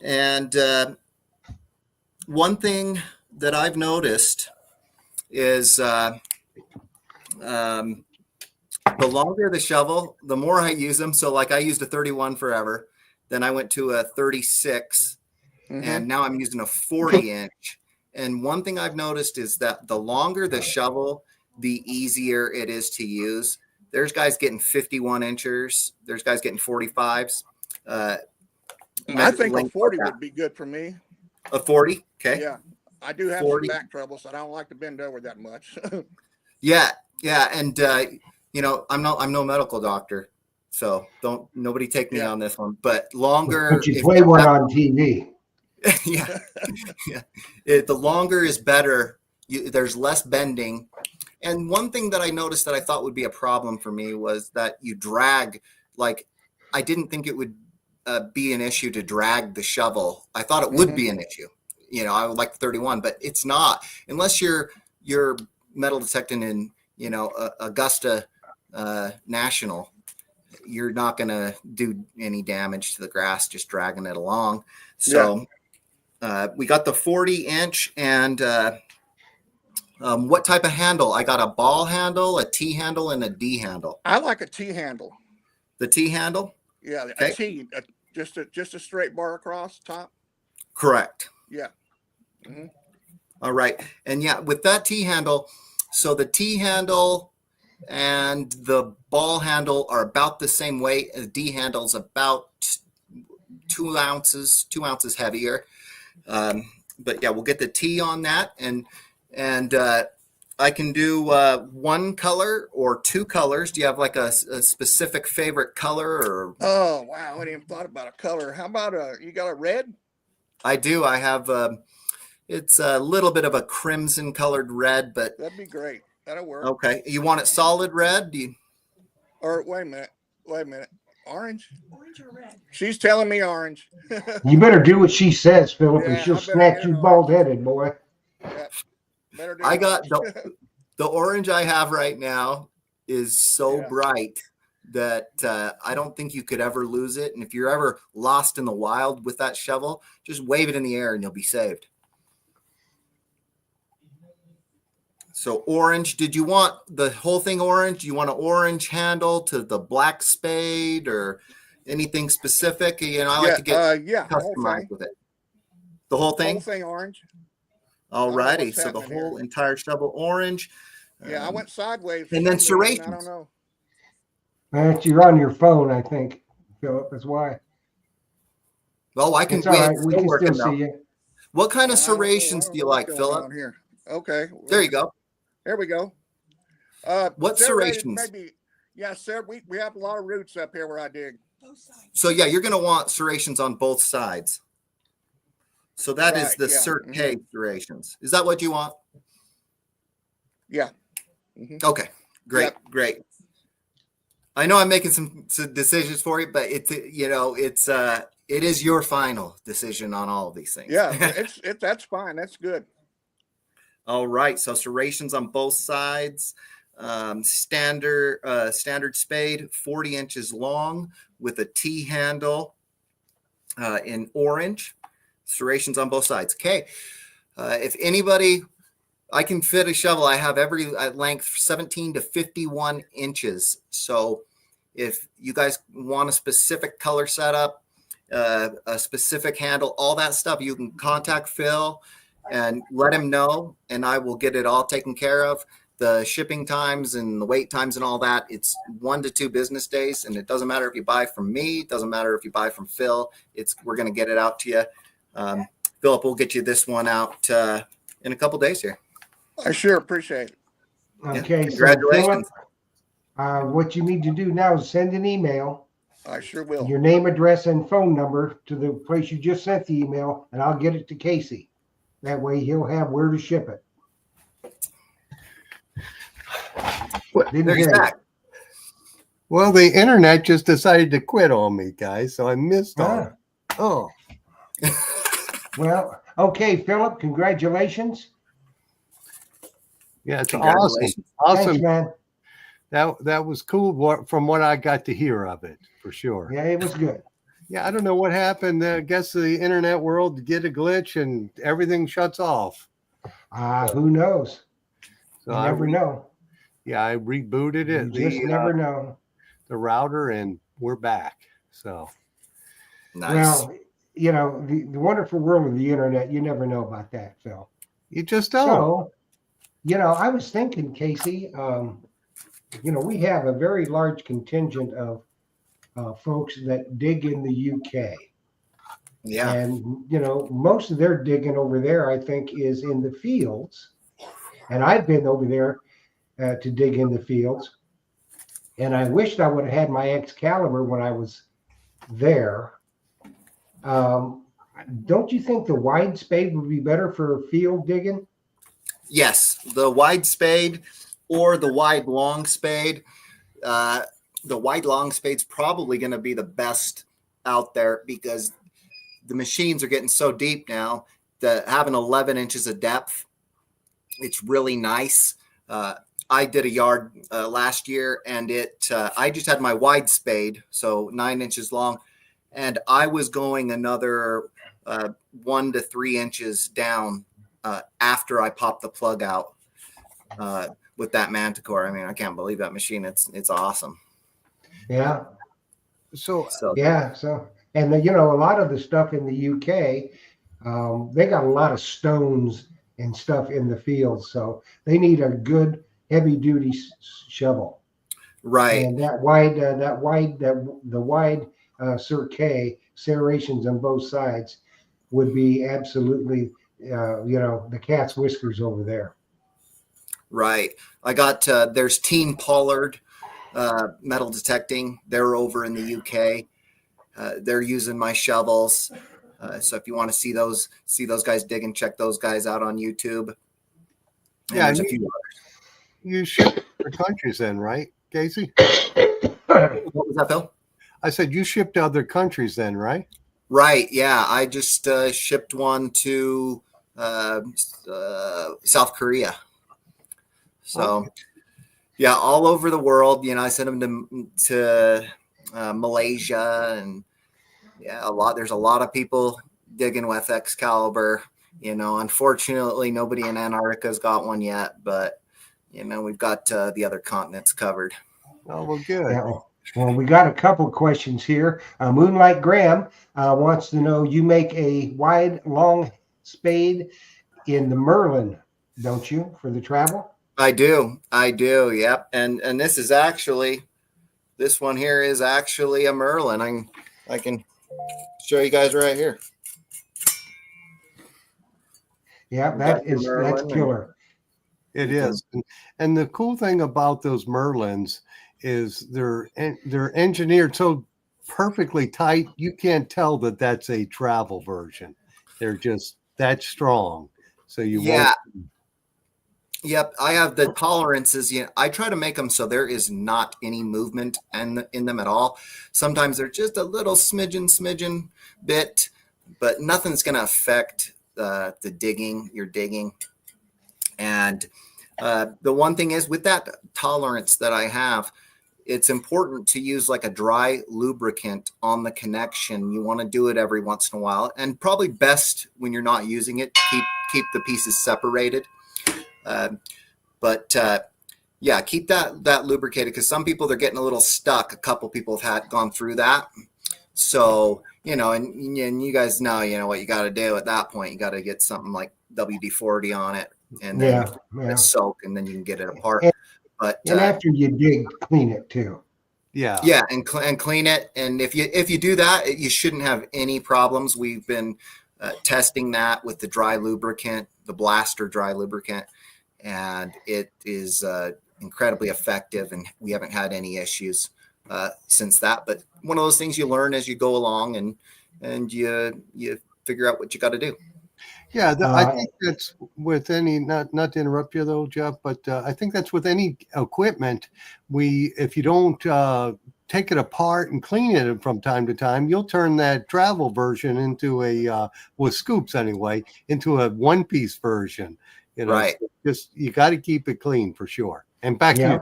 And one thing that I've noticed is the longer the shovel, the more I use them. So like I used a 31 forever. Then I went to a 36 and now I'm using a 40 inch. And one thing I've noticed is that the longer the shovel, the easier it is to use. There's guys getting 51 inchers. There's guys getting 45s. I think a 40 would be good for me. A 40? Okay. Yeah. I do have 40. some back trouble, so I don't like to bend over that much. Yeah. Yeah, and I'm no medical doctor, so don't nobody take me Yeah. on this one. But longer, But you if play one on TV. yeah, yeah, the longer is better. There's less bending. And one thing that I noticed that I thought would be a problem for me was that you drag. Like, I didn't think it would be an issue to drag the shovel. I thought it would be an issue. I would like the 31, but it's not unless you're metal detecting in Augusta National. You're not going to do any damage to the grass just dragging it along. So we got the 40-inch and what type of handle? I got a ball handle, a T handle, and a D handle. I like a T handle. The T handle? Yeah, Okay. a T, just a straight bar across top. Correct. Yeah. All right. And yeah, with that T handle, so the T handle and the ball handle are about the same weight. The D handle is about 2 ounces heavier. But yeah, we'll get the T on that, and I can do one color or 2 colors. Do you have like a specific favorite color? Or Oh wow, I hadn't even thought about a color. How about you got a red? I do. I have. It's a little bit of a crimson colored red, but That'd be great. That'll work. okay. You want it solid red? Or wait a minute. Orange? Orange or red? She's telling me orange. You better do what she says, Philip, or Yeah, she'll I better snatch get you an bald headed, boy. Yeah, better do I orange. got the orange I have right now is so Yeah. bright that I don't think you could ever lose it. And if you're ever lost in the wild with that shovel, just wave it in the air and you'll be saved. So orange, did you want the whole thing orange? Do you want an orange handle to the black spade or anything specific? I like to get the whole customized thing. with it. The whole thing? Whole thing orange. All righty. what's So the happening whole here. entire shovel orange. Yeah, I went sideways. for and then some reason. I serrations. don't know. You're on your phone, I think, Philip. That's why. Well, I can It's all right. We still can working still see though. you. What kind of I don't know- serrations I don't do you know what's like, going Philip? on here? Okay. There you go. There we go. What serrated serrations? Maybe. Yeah, sir. We have a lot of roots up here where I dig. So yeah, you're going to want serrations on both sides. So that is Right, the yeah. Cert K serrations. Is that what you want? Yeah. Okay, great, Yep. great. I know I'm making some decisions for you, but it is your final decision on all of these things. Yeah, that's fine. That's good. All right, so serrations on both sides. Standard spade, 40 inches long with a T handle in orange. Serrations on both sides. Okay. If anybody, I can fit a shovel. I have every length 17 to 51 inches. So if you guys want a specific color setup, a specific handle, all that stuff, you can contact Phil and let him know, and I will get it all taken care of. The shipping times and the wait times and all that, it's 1 to 2 business days. And it doesn't matter if you buy from me. It doesn't matter if you buy from Phil. We're going to get it out to you. Philip, we'll get you this one out in a couple days here. I sure appreciate it. Okay, Yeah, so Philip, congratulations. what you need to do now is send an email, I sure will. your name, address, and phone number to the place you just sent the email, and I'll get it to Casey. That way he'll have where to ship it. Didn't There's hear you. Zach. Well, the internet just decided to quit on me, guys, so I missed all. Ah. Oh, Well, okay, Philip, congratulations. yeah, it's awesome. Congratulations. Awesome. Thanks, man. That was cool from what I got to hear of it, for sure. Yeah, it was good. Yeah, I don't know what happened. I guess the internet world get a glitch and everything shuts off. Who knows? So You I never know. Yeah, I rebooted You it, just never know. the router, and we're back. So Nice. Well, the wonderful world of the internet, you never know about that, Phil. you just don't. So, I was thinking, Casey, we have a very large contingent of folks that dig in the UK. Yeah. And, most of their digging over there, I think, is in the fields. And I've been over there to dig in the fields. And I wished I would have had my Excalibur when I was there. Don't you think the wide spade would be better for field digging? Yes, the wide spade or the wide long spade. The wide long spade's probably going to be the best out there because the machines are getting so deep now that having 11 inches of depth, it's really nice. I did a yard last year, and I just had my wide spade, so 9 inches long, and I was going another 1 to 3 inches down after I popped the plug out with that Manticore. I mean, I can't believe that machine. It's awesome. Yeah. So Yeah. So, and a lot of the stuff in the UK, they got a lot of stones and stuff in the field, so they need a good heavy duty shovel. Right. And the wide serrations on both sides would be absolutely, the cat's whiskers over there. Right. I got there's Team Pollard metal detecting. They're over in the UK. They're using my shovels. So if you want to see those guys digging, check those guys out on YouTube. And yeah, there's a few you ship other countries then, right, Casey? others. What was that, Phil? I said you shipped to other countries then, right? Right. Yeah. I just shipped one to South Korea. So, Okay. yeah, all over the world. I sent them to Malaysia, and yeah, there's a lot of people digging with Excalibur. Unfortunately, nobody in Antarctica's got one yet, but we've got the other continents covered. Oh, well, good. Yeah. Well, we got a couple questions here. Moonlight Graham wants to know, you make a wide, long spade in the Merlin, don't you, for the travel? I do. Yep. And this one here is actually a Merlin. I can show you guys right here. Yeah, that's killer. It is. And the cool thing about those Merlins is they're engineered so perfectly tight, you can't tell that that's a travel version. They're just that strong. So you won't. Yep, I have the tolerances. I try to make them so there is not any movement in them at all. Sometimes they're just a little smidgen bit, but nothing's going to affect the digging. You're digging, and the one thing is with that tolerance that I have, it's important to use like a dry lubricant on the connection. You want to do it every once in a while, and probably best when you're not using it. Keep the pieces separated. Yeah, keep that lubricated, because some people, they're getting a little stuck. A couple people have gone through that. So, and you guys know, what you got to do at that point. You got to get something like WD-40 on it, and then soak, and then you can get it apart. And after you dig, clean it too. Yeah. Yeah, and clean it. And if you do that, you shouldn't have any problems. We've been testing that with the dry lubricant, the Blaster dry lubricant, and it is incredibly effective, and we haven't had any issues since that. But one of those things you learn as you go along, and you figure out what you got to do. Yeah, I think that's with any, not to interrupt you though, Jeff, but I think that's with any equipment. If you don't take it apart and clean it from time to time, you'll turn that travel version into with scoops anyway, into a one-piece version. Right. So just you got to keep it clean for sure. And back to you.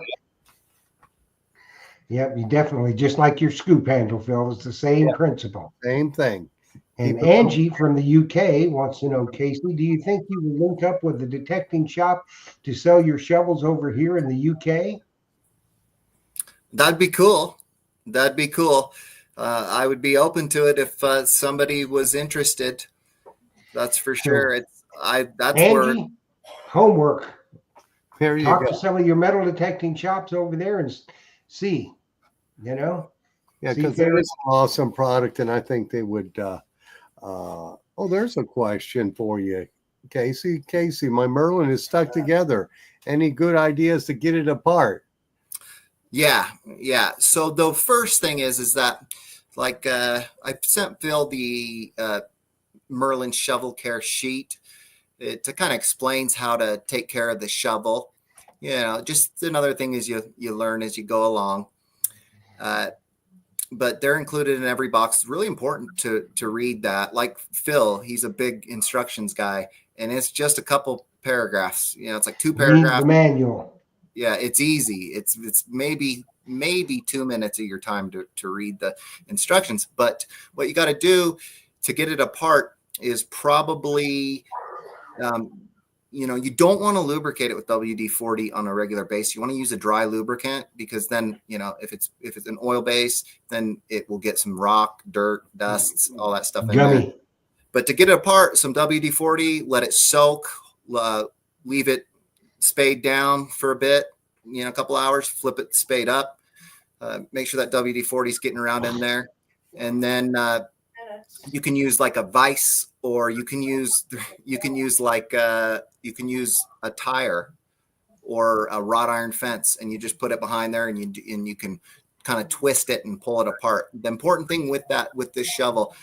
Yep, you definitely, just like your scoop handle, Phil. It's the same principle. Same thing. And Angie from the UK wants to know, Casey, do you think you will link up with the detecting shop to sell your shovels over here in the UK? That'd be cool. I would be open to it if somebody was interested. That's for sure. That's Angie, where homework. There you Talk go. to some of your metal detecting shops over there and see, Yeah, because there is an awesome product, and I think they would. There's a question for you, Casey. Casey, my Merlin is stuck together, any good ideas to get it apart? Yeah, yeah. So the first thing is that like I sent Phil the Merlin shovel care sheet. It kind of explains how to take care of the shovel. You know, just another thing is you learn as you go along. But they're included in every box. It's really important to read that. Like Phil, he's a big instructions guy, and it's just a couple paragraphs. You know, it's like 2 Read paragraphs. the manual. Yeah, it's easy. It's maybe 2 minutes of your time to read the instructions. But what you got to do to get it apart is probably you know, you don't want to lubricate it with WD-40 on a regular base. You want to use a dry lubricant because then, you know, if it's an oil base, then it will get some rock, dirt, dust, all that stuff in there. But to get it apart, some WD-40, let it soak, leave it spade down for a bit, you know, a couple hours, flip it spade up, make sure that WD-40 is getting around in there. And then you can use like a vise, or you can use a tire or a wrought iron fence, and you just put it behind there, and you can kind of twist it and pull it apart. The important thing with this shovel,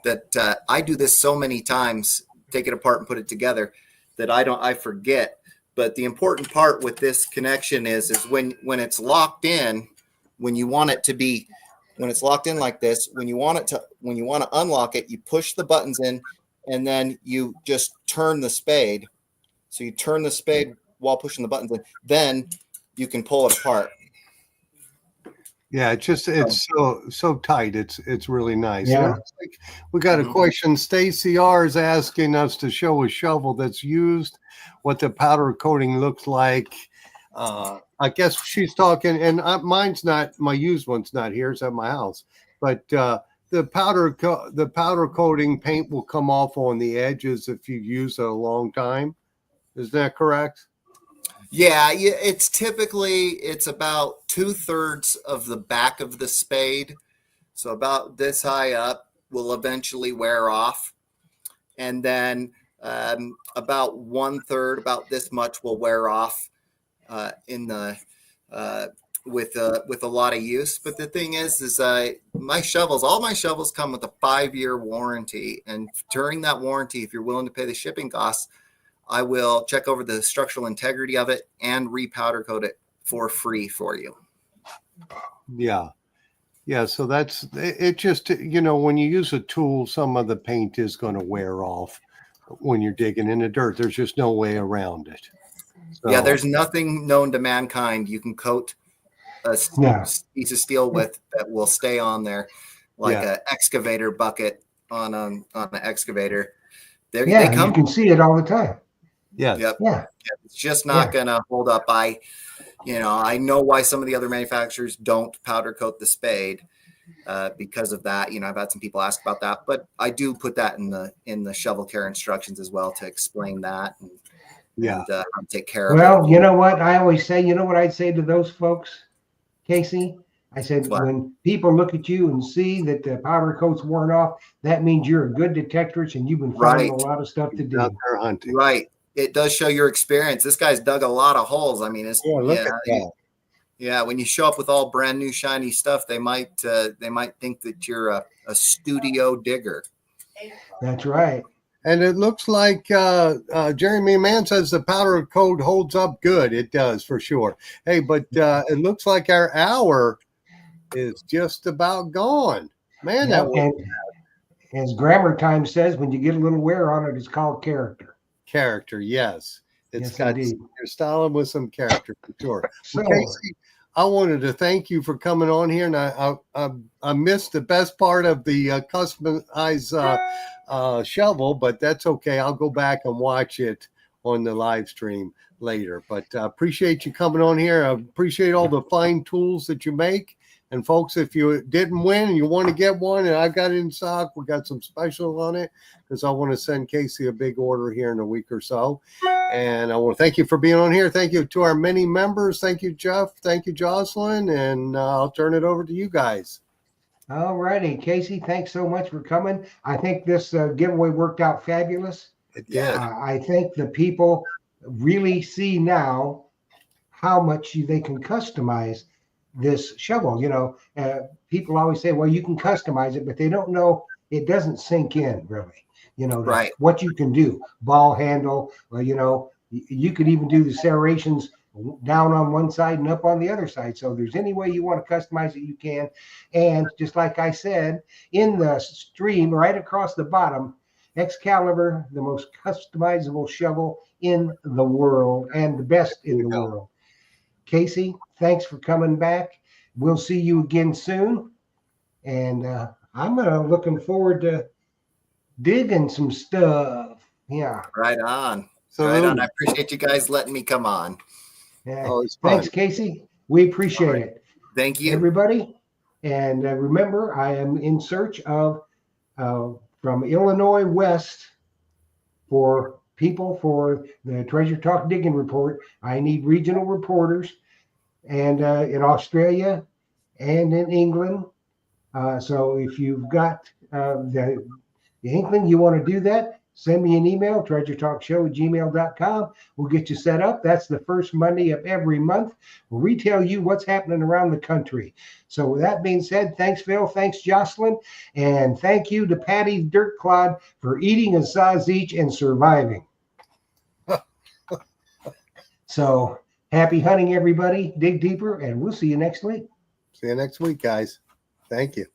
that I do this so many times, take it apart and put it together, that I forget. But the important part with this connection is when it's locked in, when you want it to be, when it's locked in like this, when you want to unlock it, you push the buttons in, and then you just turn the spade. So you turn the spade while pushing the buttons in, then you can pull it apart. Yeah, it's so tight. It's really nice. Yeah. Like we got a question. Stacy R is asking us to show a shovel that's used, what the powder coating looks like. I guess she's talking, and mine's not, my used one's not here. It's at my house. But the powder coating paint will come off on the edges if you use it a long time. Is that correct? Yeah, it's typically about 2/3 of the back of the spade, so about this high up, will eventually wear off, and then about 1/3, about this much, will wear off in the with a lot of use. But the thing is all my shovels come with a 5-year warranty, and during that warranty, if you're willing to pay the shipping costs, I will check over the structural integrity of it and repowder coat it for free for you. Yeah. Yeah. So that's it. Just, you know, when you use a tool, some of the paint is going to wear off when you're digging in the dirt. There's just no way around it. So, Yeah, there's nothing known to mankind you can coat a piece of steel with that will stay on there, like an excavator bucket on an excavator. They come. You can see it all the time. Yes. Yep. Yeah. It's just not going to hold up. I know why some of the other manufacturers don't powder coat the spade because of that. You know, I've had some people ask about that, but I do put that in the shovel care instructions as well to explain that and how to take care of it. Well, you know what I always say, you know what I'd say to those folks, Casey? I said, when people look at you and see that the powder coat's worn off, that means you're a good detectorist and you've been finding a lot of stuff to do. Right. It does show your experience. This guy's dug a lot of holes. I mean, look at that. Yeah, when you show up with all brand new shiny stuff, they might think that you're a studio digger. That's right. And it looks like Jeremy Mann says the powder coat holds up good. It does for sure. Hey, but it looks like our hour is just about gone. Man, as Grammar Time says, when you get a little wear on it, it's called character. Character, yes. You're styling with some character for sure. So, Casey, I wanted to thank you for coming on here, and I missed the best part of the customized shovel, but that's okay. I'll go back and watch it on the live stream later. But I appreciate you coming on here. I appreciate all the fine tools that you make. And folks, if you didn't win and you want to get one, and I've got it in stock, we got some special on it because I want to send Casey a big order here in a week or so. And I want to thank you for being on here. Thank you to our many members. Thank you, Jeff. Thank you, Jocelyn. And I'll turn it over to you guys. All righty, Casey, thanks so much for coming. I think this giveaway worked out fabulous. It did. I think the people really see now how much they can customize this shovel. You know, people always say, well, you can customize it, but they don't know, it doesn't sink in really, you know, Right. what you can do. Ball handle, well, you know, you could even do the serrations down on one side and up on the other side. So if there's any way you want to customize it, you can. And just like I said, in the stream right across the bottom, Excalibur, the most customizable shovel in the world and the best in the world. Casey, thanks for coming back. We'll see you again soon. And I'm looking forward to digging some stuff. Yeah. Right on. So Right on. I appreciate you guys letting me come on. Yeah. Oh, it's Thanks, fun. Casey. We appreciate All right. it. Thank you. Everybody. And remember, I am in search of from Illinois West for people for the Treasure Talk Digging Report. I need regional reporters, and in Australia and in England. So if you've got the inkling you want to do that, send me an email, treasuretalkshow@gmail.com. We'll get you set up. That's the first Monday of every month. We'll retell you what's happening around the country. So with that being said, thanks, Phil. Thanks, Jocelyn. And thank you to Patty Dirtclod for eating a sausage and surviving. So happy hunting, everybody. Dig deeper, and we'll see you next week. See you next week, guys. Thank you.